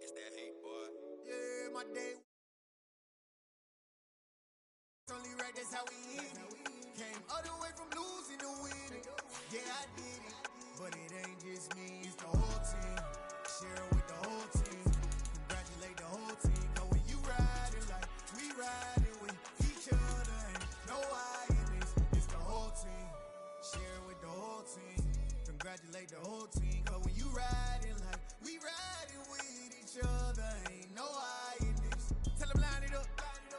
It's that hate, boy. Yeah, my day. Only right, that's how we eat it. Came all the way from losing to winning. Yeah, I did it. But it ain't just me, it's the whole team. Share it with the whole team. Congratulate the whole team. Cause when you riding like we riding with each other, ain't no I in this. It's the whole team. Share it with the whole team. Congratulate the whole team. Cause when you riding like we riding with each other, ain't no I in this. Tell them line it up.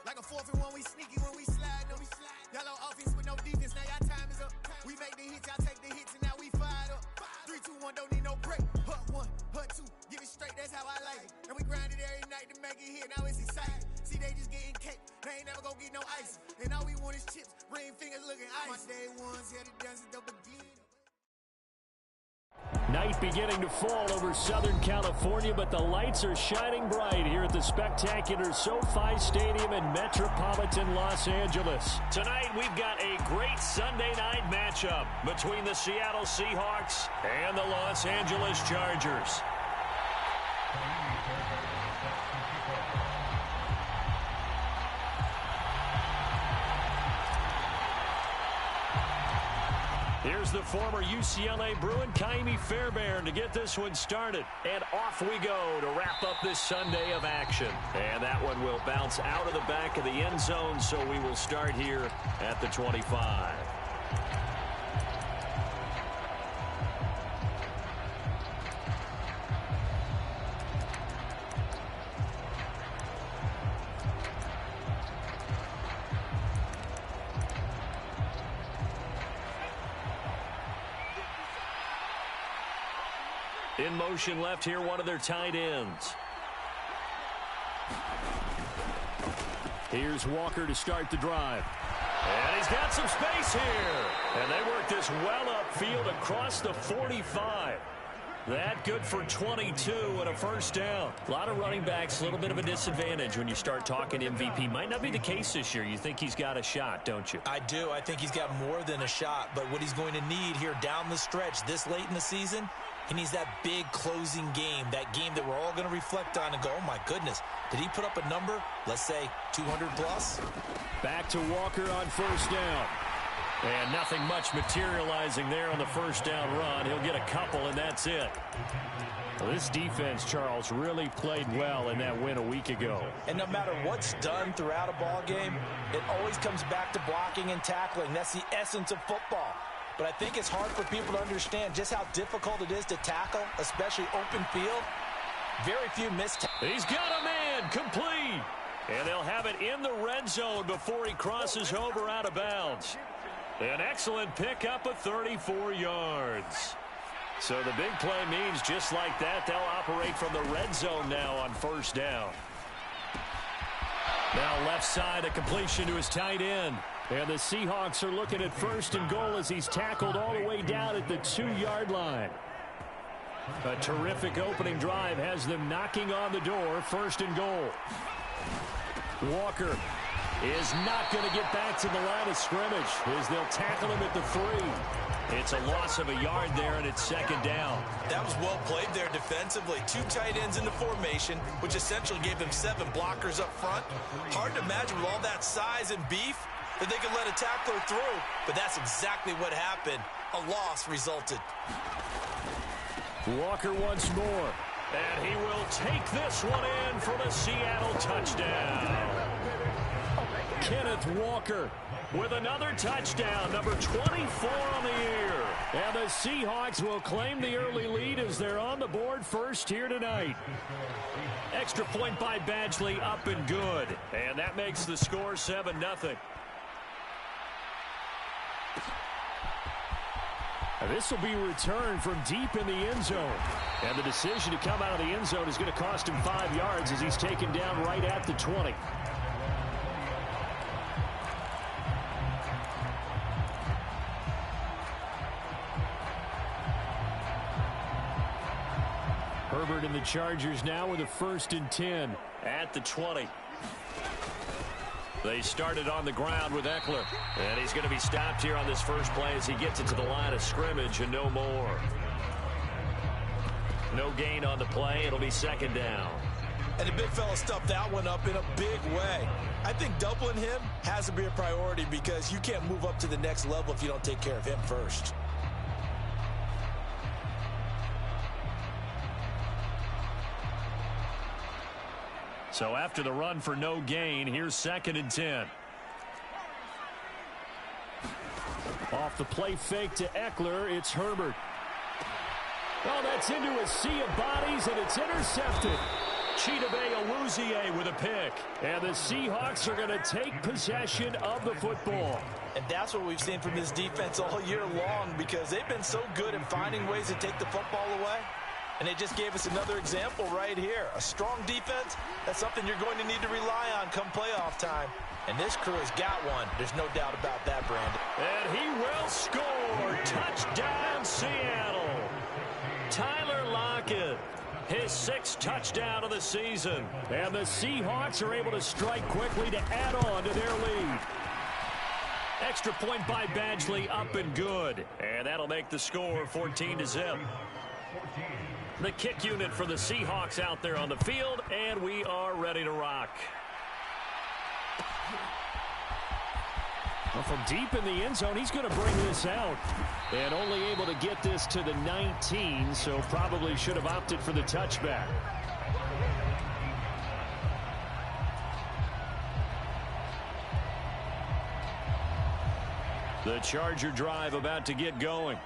Like a 4th and 1, we sneaky when we slide. No, we slide. Y'all on offense with no defense, now y'all time is up. We make the hits, y'all take the hits, and now we fired up. 3, 2, 1, don't need no break. Hut 1, hut 2, give it straight, that's how I like it. And we grind it every night to make it here, now it's exciting. See, they just getting cake, they ain't never gonna get no ice. And all we want is chips, ring fingers looking ice. My day ones here to dance it up again. Night beginning to fall over Southern California, but the lights are shining bright here at the spectacular SoFi Stadium in metropolitan Los Angeles. Tonight, we've got a great Sunday night matchup between the Seattle Seahawks and the Los Angeles Chargers. Here's the former UCLA Bruin, Kaimi Fairbairn, to get this one started. And off we go to wrap up this Sunday of action. And that one will bounce out of the back of the end zone, so we will start here at the 25. In motion left here, one of their tight ends. Here's Walker to start the drive. And he's got some space here. And they work this well upfield across the 45. That good for 22 and a first down. A lot of running backs, a little bit of a disadvantage when you start talking MVP. Might not be the case this year. You think he's got a shot, don't you? I do. I think he's got more than a shot. But what he's going to need here down the stretch this late in the season, he needs that big closing game, that game that we're all going to reflect on and go, oh, my goodness, did he put up a number, let's say 200 plus? Back to Walker on first down. And nothing much materializing there on the first down run. He'll get a couple, and that's it. Well, this defense, Charles, really played well in that win a week ago. And no matter what's done throughout a ball game, it always comes back to blocking and tackling. That's the essence of football. But I think it's hard for people to understand just how difficult it is to tackle, especially open field. Very few missed. He's got a man, complete. And they'll have it in the red zone before he crosses over out of bounds. An excellent pickup of 34 yards. So the big play means just like that, they'll operate from the red zone now on first down. Now left side, a completion to his tight end. And the Seahawks are looking at first and goal as he's tackled all the way down at the 2-yard line. A terrific opening drive has them knocking on the door, first and goal. Walker is not going to get back to the line of scrimmage as they'll tackle him at the 3. It's a loss of a yard there, and it's second down. That was well played there defensively. 2 tight ends in the formation, which essentially gave them 7 blockers up front. Hard to imagine with all that size and beef that they could let a tackler through, but that's exactly what happened. A loss resulted. Walker once more, and he will take this one in for the Seattle touchdown. Kenneth Walker with another touchdown, number 24 on the year. And the Seahawks will claim the early lead as they're on the board first here tonight. Extra point by Badgley, up and good. And that makes the score 7-0. This will be returned from deep in the end zone. And the decision to come out of the end zone is going to cost him 5 yards as he's taken down right at the 20. Herbert and the Chargers now with a 1st and 10 at the 20. They started on the ground with Eckler, and he's going to be stopped here on this first play as he gets it to the line of scrimmage and no more. No gain on the play. It'll be second down. And the big fella stuffed that one up in a big way. I think doubling him has to be a priority because you can't move up to the next level if you don't take care of him first. So after the run for no gain, here's 2nd and 10. Off the play fake to Eckler, it's Herbert. Oh, that's into a sea of bodies, and it's intercepted. Chidobe Awuzie with a pick. And the Seahawks are going to take possession of the football. And that's what we've seen from this defense all year long because they've been so good at finding ways to take the football away. And they just gave us another example right here. A strong defense, that's something you're going to need to rely on come playoff time. And this crew has got one. There's no doubt about that, Brandon. And he will score. Touchdown, Seattle. Tyler Lockett, his 6th touchdown of the season. And the Seahawks are able to strike quickly to add on to their lead. Extra point by Badgley, up and good. And that'll make the score 14-0. The kick unit for the Seahawks out there on the field, and we are ready to rock. Well, from deep in the end zone, he's going to bring this out. And only able to get this to the 19, so probably should have opted for the touchback. The Charger drive about to get going.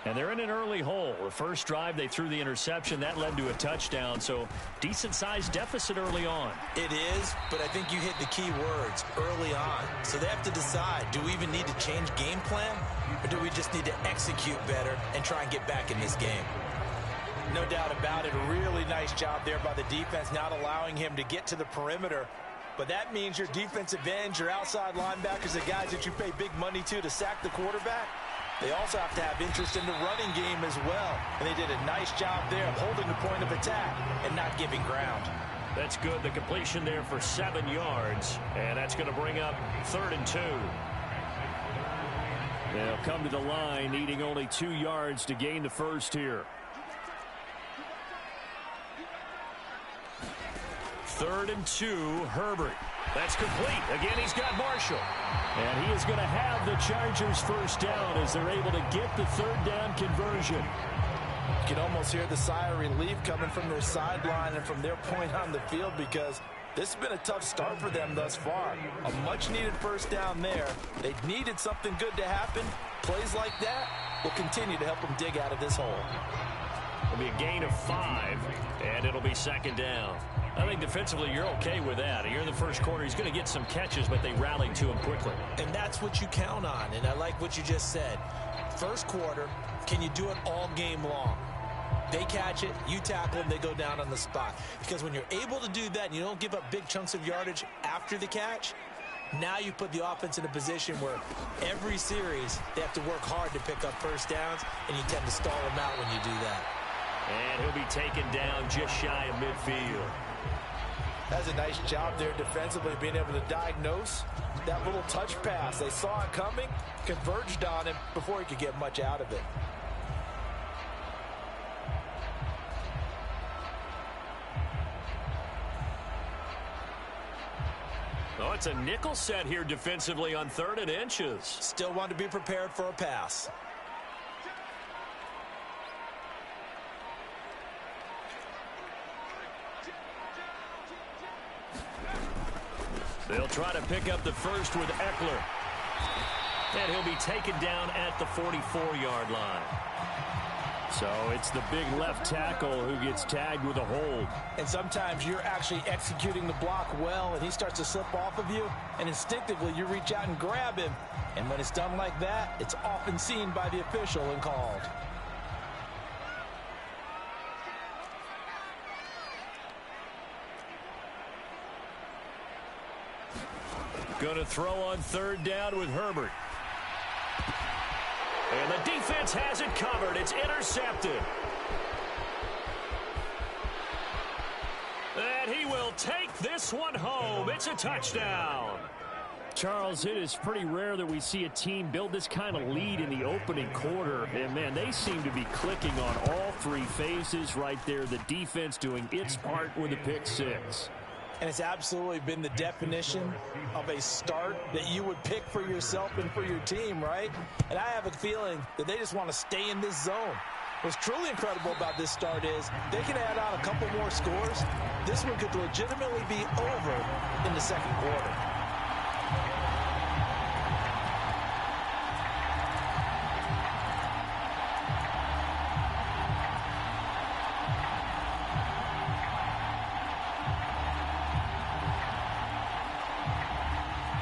And they're in an early hole. The first drive, they threw the interception. That led to a touchdown, so decent-sized deficit early on. It is, but I think you hit the key words, early on. So they have to decide, do we even need to change game plan, or do we just need to execute better and try and get back in this game? No doubt about it, a really nice job there by the defense, not allowing him to get to the perimeter. But that means your defensive ends, your outside linebackers, the guys that you pay big money to sack the quarterback, they also have to have interest in the running game as well. And they did a nice job there of holding the point of attack and not giving ground. That's good. The completion there for 7 yards. And that's going to bring up 3rd and 2. They'll come to the line, needing only 2 yards to gain the first here. 3rd and 2, Herbert. That's complete. Again, he's got Marshall. And he is going to have the Chargers first down as they're able to get the 3rd down conversion. You can almost hear the sigh of relief coming from their sideline and from their point on the field because this has been a tough start for them thus far. A much-needed first down there. They needed something good to happen. Plays like that will continue to help them dig out of this hole. It'll be a gain of 5, and it'll be 2nd down. I think defensively you're okay with that. Here in the first quarter, he's going to get some catches, but they rallied to him quickly. And that's what you count on, and I like what you just said. First quarter, can you do it all game long? They catch it, you tackle them, they go down on the spot. Because when you're able to do that and you don't give up big chunks of yardage after the catch, now you put the offense in a position where every series they have to work hard to pick up first downs, and you tend to stall them out when you do that. And he'll be taken down just shy of midfield. That's a nice job there defensively, being able to diagnose that little touch pass. They saw it coming, converged on him before he could get much out of it. Oh, it's a nickel set here defensively on 3rd and inches. Still want to be prepared for a pass. They'll try to pick up the first with Eckler. And he'll be taken down at the 44-yard line. So it's the big left tackle who gets tagged with a hold. And sometimes you're actually executing the block well, and he starts to slip off of you, and instinctively you reach out and grab him. And when it's done like that, it's often seen by the official and called. Going to throw on 3rd down with Herbert. And the defense has it covered. It's intercepted. And he will take this one home. It's a touchdown. Charles, it is pretty rare that we see a team build this kind of lead in the opening quarter. And, man, they seem to be clicking on all three phases right there. The defense doing its part with a pick six. And it's absolutely been the definition of a start that you would pick for yourself and for your team, right? And I have a feeling that they just want to stay in this zone. What's truly incredible about this start is they can add on a couple more scores. This one could legitimately be over in the second quarter.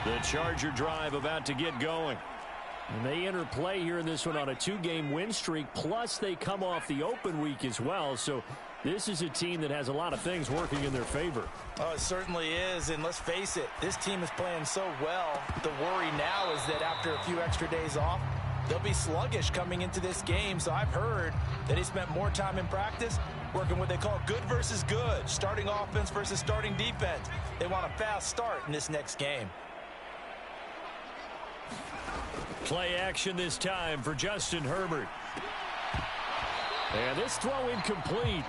The Charger drive about to get going. And they enter play here in this one on a 2-game win streak, plus they come off the open week as well. So this is a team that has a lot of things working in their favor. Oh, it certainly is, and let's face it, this team is playing so well. The worry now is that after a few extra days off, they'll be sluggish coming into this game. So I've heard that he spent more time in practice working what they call good versus good, starting offense versus starting defense. They want a fast start in this next game. Play action this time for Justin Herbert. And this throw incomplete.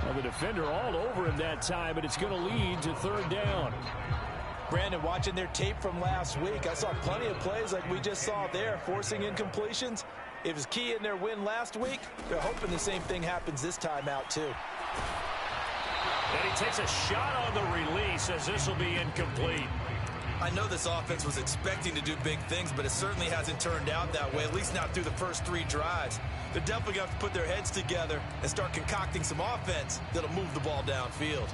Well, the defender all over him that time, but it's going to lead to third down. Brandon, watching their tape from last week, I saw plenty of plays like we just saw there, forcing incompletions. It was key in their win last week. They're hoping the same thing happens this time out, too. And he takes a shot on the release as this will be incomplete. I know this offense was expecting to do big things, but it certainly hasn't turned out that way, at least not through the first 3 drives. They're definitely going to have to put their heads together and start concocting some offense that'll move the ball downfield.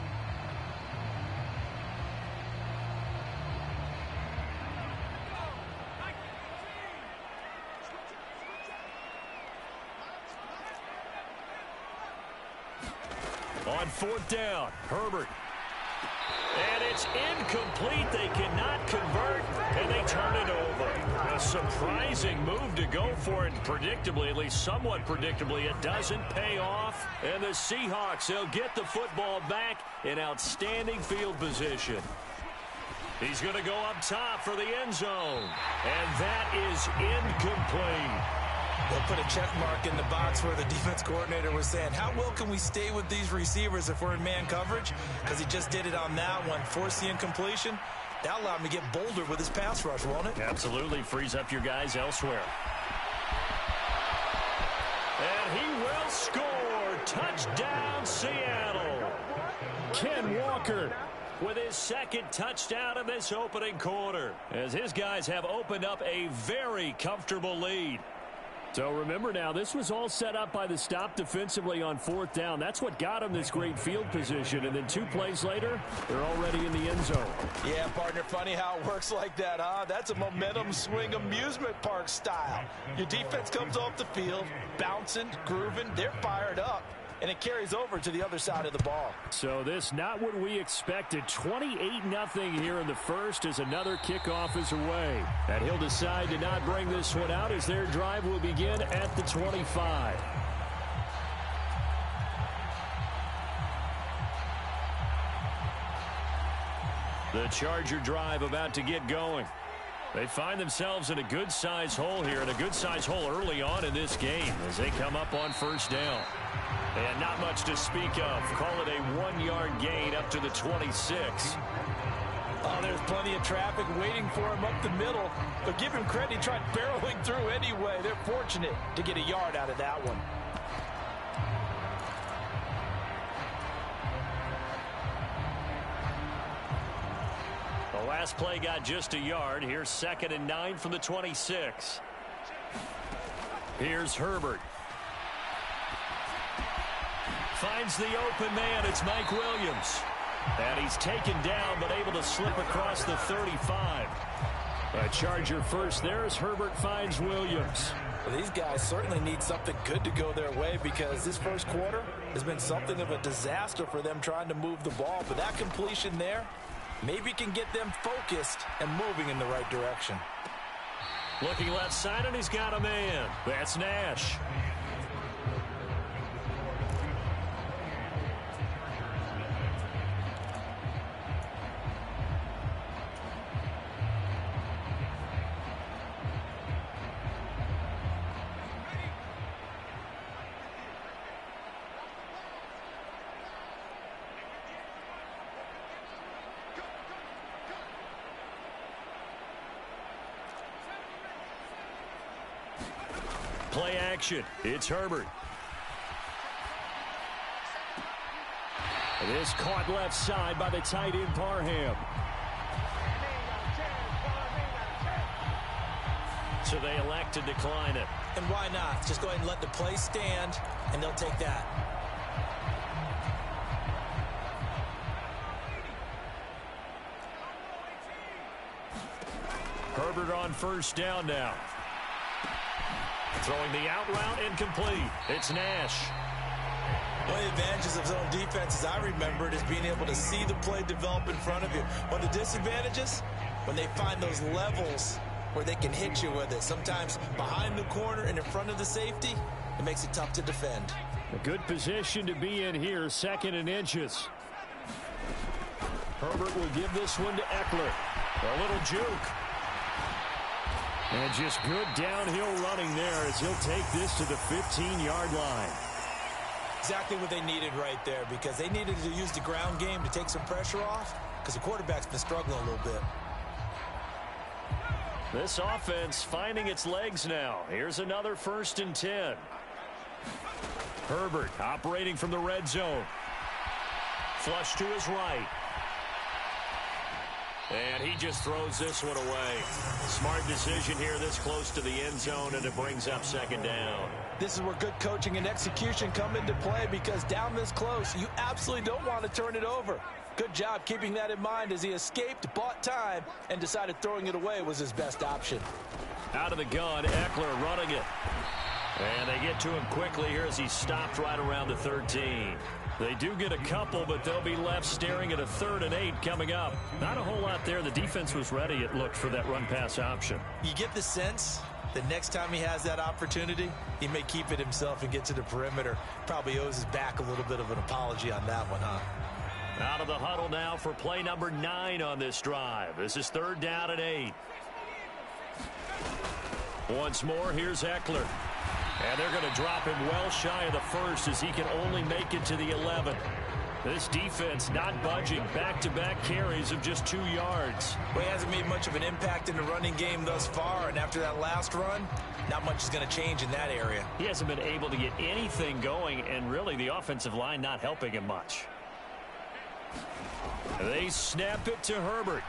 On fourth down, Herbert. And it's incomplete. They cannot convert, and they turn it over. A surprising move to go for it, and predictably, at least somewhat predictably, it doesn't pay off. And the Seahawks, they'll get the football back in outstanding field position. He's going to go up top for the end zone, and that is incomplete. They'll put a check mark in the box where the defense coordinator was saying, how well can we stay with these receivers if we're in man coverage? Because he just did it on that one. Force the incompletion. That allowed him to get bolder with his pass rush, won't it? Absolutely. Frees up your guys elsewhere. And he will score. Touchdown, Seattle. Ken Walker with his second touchdown in this opening quarter, as his guys have opened up a very comfortable lead. So remember now, this was all set up by the stop defensively on fourth down. That's what got them this great field position. And then 2 plays later, they're already in the end zone. Yeah, partner, funny how it works like that, huh? That's a momentum swing amusement park style. Your defense comes off the field, bouncing, grooving, they're fired up. And it carries over to the other side of the ball. So this not what we expected. 28-0 here in the first as another kickoff is away. And he'll decide to not bring this one out as their drive will begin at the 25. The Charger drive about to get going. They find themselves in a good-sized hole here, and a good-sized hole early on in this game as they come up on first down. And not much to speak of. Call it a 1-yard gain up to the 26. Oh, there's plenty of traffic waiting for him up the middle. But give him credit, he tried barreling through anyway. They're fortunate to get a yard out of that one. The last play got just a yard. Here's 2nd and 9 from the 26. Here's Herbert. Finds the open man. It's Mike Williams. And he's taken down, but able to slip across the 35. A Charger first there as Herbert finds Williams. Well, these guys certainly need something good to go their way because this first quarter has been something of a disaster for them trying to move the ball. But that completion there maybe can get them focused and moving in the right direction. Looking left side, and he's got a man. That's Nash. play action. It's Herbert. It is caught left side by the tight end Parham. So they elect to decline it. And why not? Just go ahead and let the play stand, and they'll take that. Herbert on first down now. Throwing the out route incomplete. It's Nash. One of the advantages of zone defense, as I remember it, is being able to see the play develop in front of you. One of the disadvantages, when they find those levels where they can hit you with it. Sometimes behind the corner and in front of the safety, it makes it tough to defend. A good position to be in here, 2nd and inches. Herbert will give this one to Eckler. A little juke. And just good downhill running there as he'll take this to the 15-yard line. Exactly what they needed right there, because they needed to use the ground game to take some pressure off, because the quarterback's been struggling a little bit. This offense finding its legs now. Here's another 1st and 10. Herbert operating from the red zone. Flush to his right. And he just throws this one away. Smart decision here this close to the end zone, and it brings up 2nd down. This is where good coaching and execution come into play, because down this close, you absolutely don't want to turn it over. Good job keeping that in mind as he escaped, bought time, and decided throwing it away was his best option. Out of the gun, Eckler running it. And they get to him quickly here as he stopped right around the 13. They do get a couple, but they'll be left staring at a 3rd and 8 coming up. Not a whole lot there. The defense was ready, it looked, for that run-pass option. You get the sense that next time he has that opportunity, he may keep it himself and get to the perimeter. Probably owes his back a little bit of an apology on that one, huh? Out of the huddle now for play number 9 on this drive. This is 3rd down and 8. Once more, here's Eckler. And they're going to drop him well shy of the 1st as he can only make it to the 11. This defense not budging. Back-to-back carries of just 2 yards. Well, he hasn't made much of an impact in the running game thus far, and after that last run, not much is going to change in that area. He hasn't been able to get anything going, and really the offensive line not helping him much. They snap it to Herbert.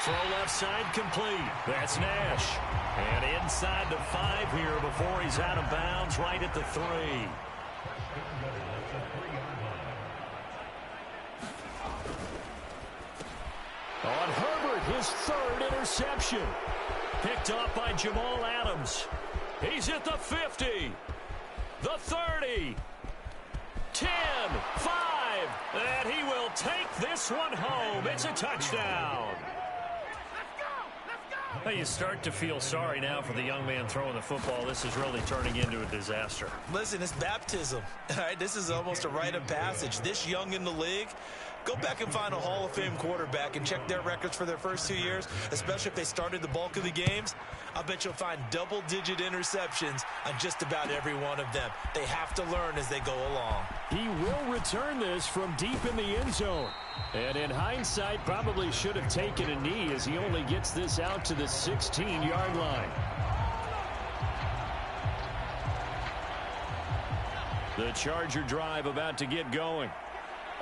Throw left side complete. That's Nash. And inside the 5 here before he's out of bounds right at the 3. On Herbert, his 3rd interception. Picked up by Jamal Adams. He's at the 50. The 30. 10, 5. And he will take this one home. It's a touchdown. Well, you start to feel sorry now for the young man throwing the football. This is really turning into a disaster. Listen, it's baptism. All right, this is almost a rite of passage. This young in the league, go back and find a Hall of Fame quarterback and check their records for their first 2 years, especially if they started the bulk of the games. I bet you'll find double-digit interceptions on just about every one of them. They have to learn as they go along. He will return this from deep in the end zone. And in hindsight, probably should have taken a knee as he only gets this out to the 16-yard line. The Charger drive about to get going.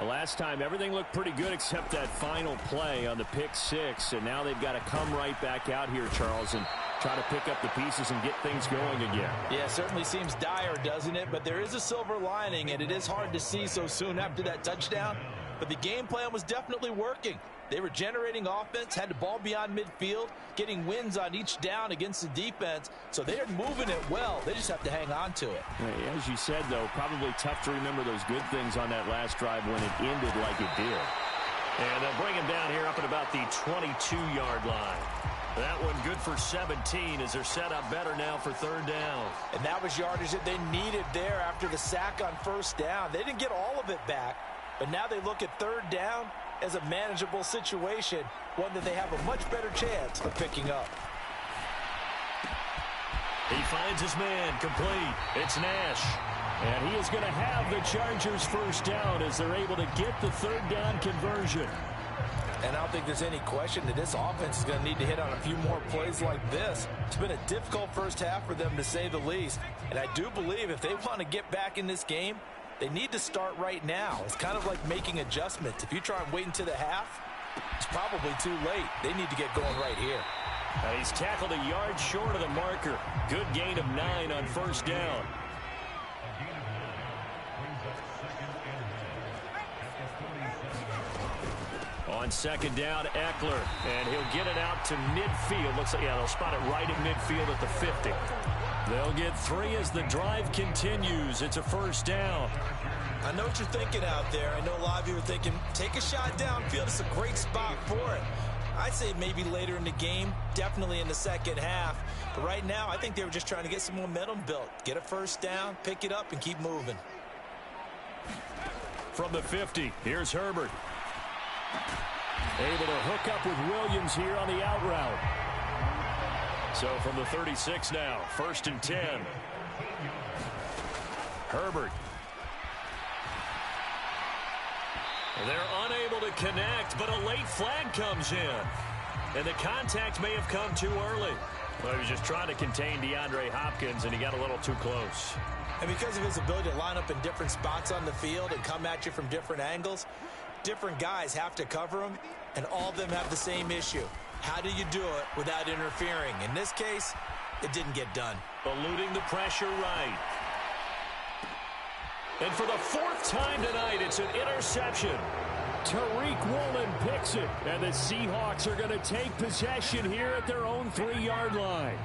The last time, everything looked pretty good except that final play on the pick 6. And now they've got to come right back out here, Charles, and try to pick up the pieces and get things going again. Yeah, it certainly seems dire, doesn't it? But there is a silver lining, and it is hard to see so soon after that touchdown. But the game plan was definitely working. They were generating offense, had the ball beyond midfield, getting wins on each down against the defense. So they're moving it well. They just have to hang on to it. As you said, though, probably tough to remember those good things on that last drive when it ended like it did. And they'll bring him down here up at about the 22-yard line. That one good for 17 as they're set up better now for 3rd down. And that was yardage that they needed there after the sack on 1st down. They didn't get all of it back, but now they look at 3rd down as a manageable situation, one that they have a much better chance of picking up. He finds his man complete. It's Nash. And he is going to have the Chargers 1st down as they're able to get the 3rd down conversion. And I don't think there's any question that this offense is going to need to hit on a few more plays like this. It's been a difficult first half for them, to say the least. And I do believe if they want to get back in this game, they need to start right now. It's kind of like making adjustments. If you try and wait until the half, it's probably too late. They need to get going right here. He's tackled a yard short of the marker. Good gain of 9 on first down. On second down, Eckler, and he'll get it out to midfield. Looks like, yeah, they'll spot it right at midfield at the 50. They'll get 3 as the drive continues. It's a first down. I know what you're thinking out there. I know a lot of you are thinking, take a shot downfield. It's a great spot for it. I'd say maybe later in the game, definitely in the second half. But right now, I think they were just trying to get some momentum built. Get a first down, pick it up, and keep moving. From the 50, here's Herbert. Able to hook up with Williams here on the out route. So from the 36 now, 1st and 10. Herbert. They're unable to connect, but a late flag comes in. And the contact may have come too early. Well, he was just trying to contain DeAndre Hopkins, and he got a little too close. And because of his ability to line up in different spots on the field and come at you from different angles, different guys have to cover him, and all of them have the same issue. How do you do it without interfering? In this case, it didn't get done. Eluding the pressure right. And for the 4th time tonight, it's an interception. Tariq Woolen picks it, and the Seahawks are going to take possession here at their own 3-yard line.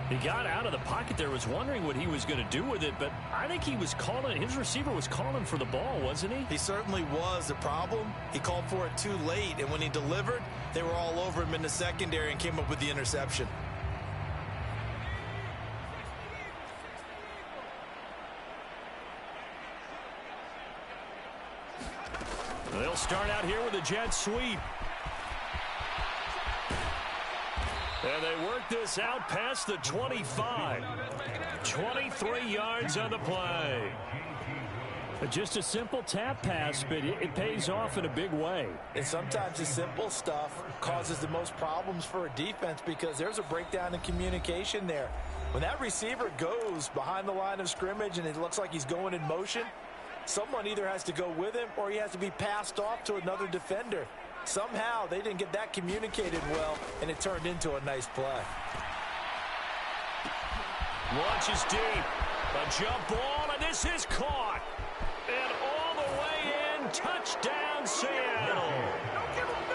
He got out of the pocket there, was wondering what he was going to do with it, but I think he was calling, his receiver was calling for the ball, wasn't he? He certainly was. The problem, he called for it too late, and when he delivered, they were all over him in the secondary and came up with the interception. They'll start out here with a jet sweep. And they work this out past the 25. 23 yards on the play. Just a simple tap pass, but it pays off in a big way. And sometimes the simple stuff causes the most problems for a defense because there's a breakdown in communication there. When that receiver goes behind the line of scrimmage and it looks like he's going in motion, someone either has to go with him or he has to be passed off to another defender. Somehow they didn't get that communicated well, and it turned into a nice play. Launches deep. A jump ball, and this is caught. And all the way in, touchdown Seattle.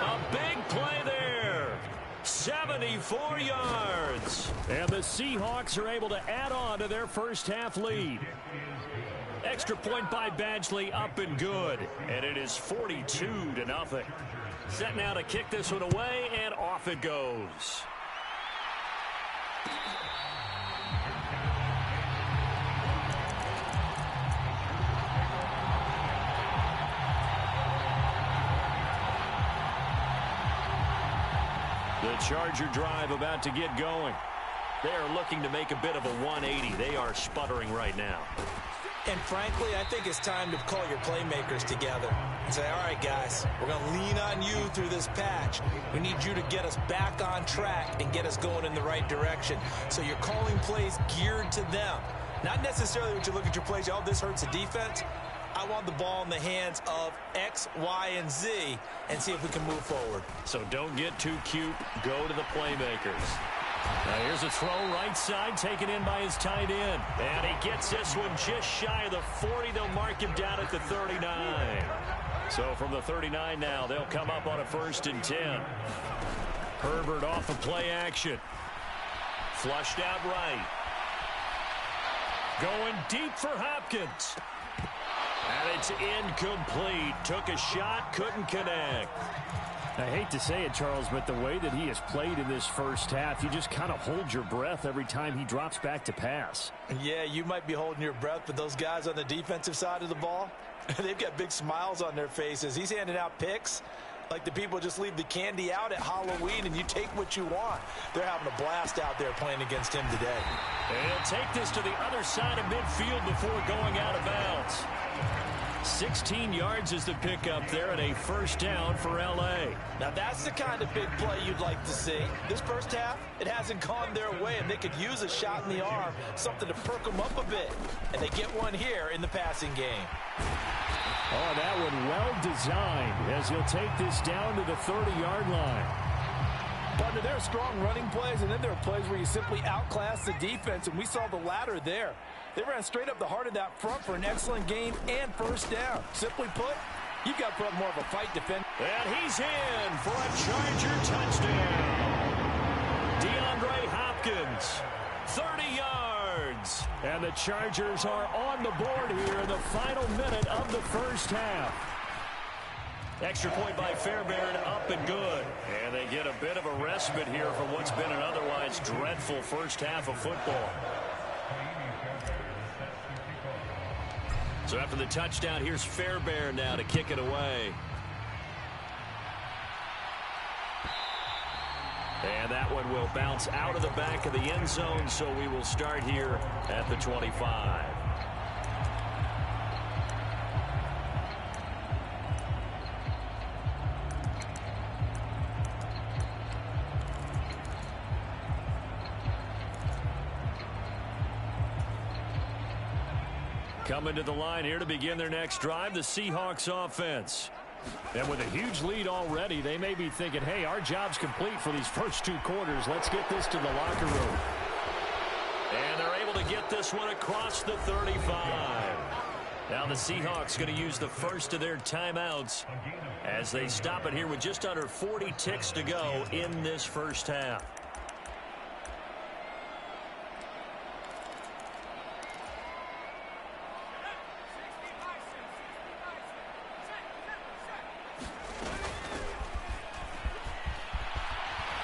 A big play there. 74 yards. And the Seahawks are able to add on to their first half lead. Extra point by Badgley, up and good. And it is 42-0. Set now to kick this one away, and off it goes. The Charger drive about to get going. They are looking to make a bit of a 180. They are sputtering right now. And frankly, I think it's time to call your playmakers together and say, all right, guys, we're going to lean on you through this patch. We need you to get us back on track and get us going in the right direction. So you're calling plays geared to them. Not necessarily when you look at your plays, oh, this hurts the defense. I want the ball in the hands of X, Y, and Z and see if we can move forward. So don't get too cute. Go to the playmakers. Now here's a throw right side, taken in by his tight end. And he gets this one just shy of the 40. They'll mark him down at the 39. So from the 39 now, they'll come up on a 1st and 10. Herbert off of play action. Flushed out right. Going deep for Hopkins. And it's incomplete. Took a shot, couldn't connect. I hate to say it, Charles, but the way that he has played in this first half, you just kind of hold your breath every time he drops back to pass. Yeah, you might be holding your breath, but those guys on the defensive side of the ball, they've got big smiles on their faces. He's handing out picks like the people just leave the candy out at Halloween and you take what you want. They're having a blast out there playing against him today. And he'll take this to the other side of midfield before going out of bounds. 16 yards is the pickup there and a first down for L.A. Now that's the kind of big play you'd like to see. This first half, it hasn't gone their way, and they could use a shot in the arm, something to perk them up a bit. And they get one here in the passing game. Oh, that one well designed as he'll take this down to the 30-yard line. Partner, there are strong running plays, and then there are plays where you simply outclass the defense, and we saw the latter there. They ran straight up the heart of that front for an excellent gain and first down. Simply put, you've got to put up more of a fight defense. And he's in for a Charger touchdown. DeAndre Hopkins, 30 yards. And the Chargers are on the board here in the final minute of the first half. Extra point by Fairbairn, up and good. And they get a bit of a respite here from what's been an otherwise dreadful first half of football. So after the touchdown, here's Fairbairn now to kick it away. And that one will bounce out of the back of the end zone, so we will start here at the 25. Coming to the line here to begin their next drive, the Seahawks offense. And with a huge lead already, they may be thinking, hey, our job's complete for these first two quarters. Let's get this to the locker room. And they're able to get this one across the 35. Now the Seahawks going to use the first of their timeouts as they stop it here with just under 40 ticks to go in this first half.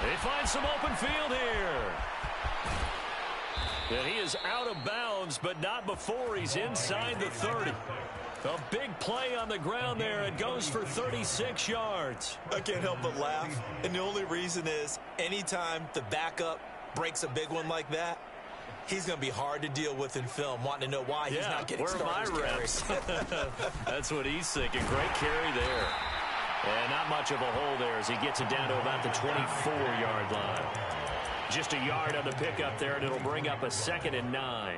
They find some open field here. And he is out of bounds, but not before he's inside the 30. A big play on the ground there. It goes for 36 yards. I can't help but laugh. And the only reason is anytime the backup breaks a big one like that, he's going to be hard to deal with in film, wanting to know why he's not getting starters carries. That's what he's thinking. Great carry there. And not much of a hole there as he gets it down to about the 24-yard line. Just a yard on the pickup there, and it'll bring up a 2nd and 9.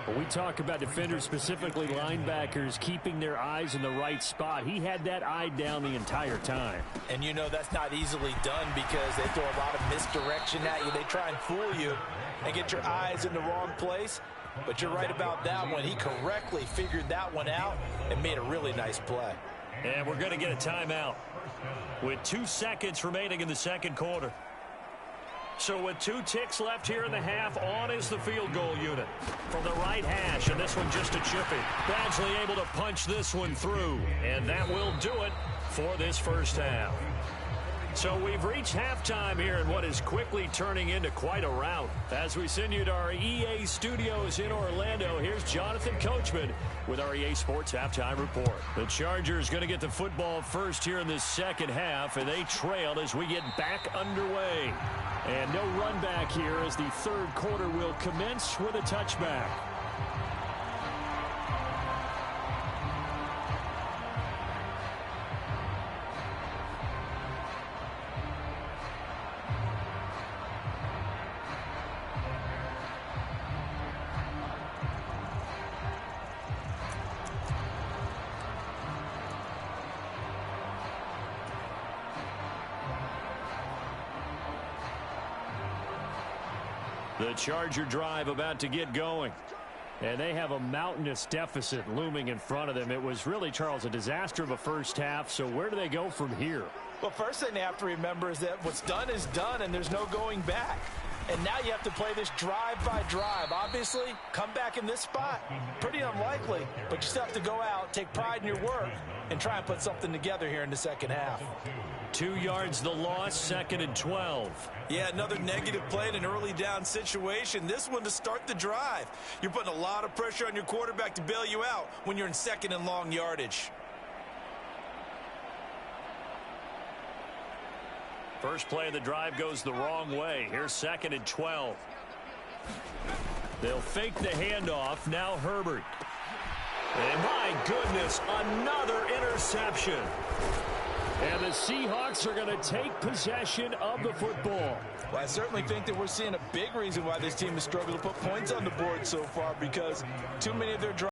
When we talk about defenders, specifically linebackers, keeping their eyes in the right spot, he had that eye down the entire time. And you know that's not easily done because they throw a lot of misdirection at you. They try and fool you and get your eyes in the wrong place. But you're right about that one. He correctly figured that one out and made a really nice play. And we're going to get a timeout with 2 seconds remaining in the second quarter. So with 2 ticks left here in the half, on is the field goal unit from the right hash, and this one just a chippy. Badgley able to punch this one through, and that will do it for this first half. So we've reached halftime here in what is quickly turning into quite a rout. As we send you to our EA studios in Orlando, here's Jonathan Coachman with our EA Sports Halftime Report. The Chargers going to get the football first here in the second half, and they trailed as we get back underway. And no run back here as the third quarter will commence with a touchback. The Charger drive about to get going. And they have a mountainous deficit looming in front of them. It was really, Charles, a disaster of a first half. So where do they go from here? Well, first thing they have to remember is that what's done is done, and there's no going back. And now you have to play this drive by drive. Obviously, come back in this spot, pretty unlikely. But you still have to go out, take pride in your work, and try and put something together here in the second half. 2 yards the loss, 2nd and 12. Yeah, another negative play in an early down situation. This one to start the drive. You're putting a lot of pressure on your quarterback to bail you out when you're in 2nd and long yardage. First play of the drive goes the wrong way. Here's 2nd and 12. They'll fake the handoff. Now Herbert. And my goodness, another interception. And the Seahawks are going to take possession of the football. Well, I certainly think that we're seeing a big reason why this team has struggled to put points on the board so far, because too many of their drives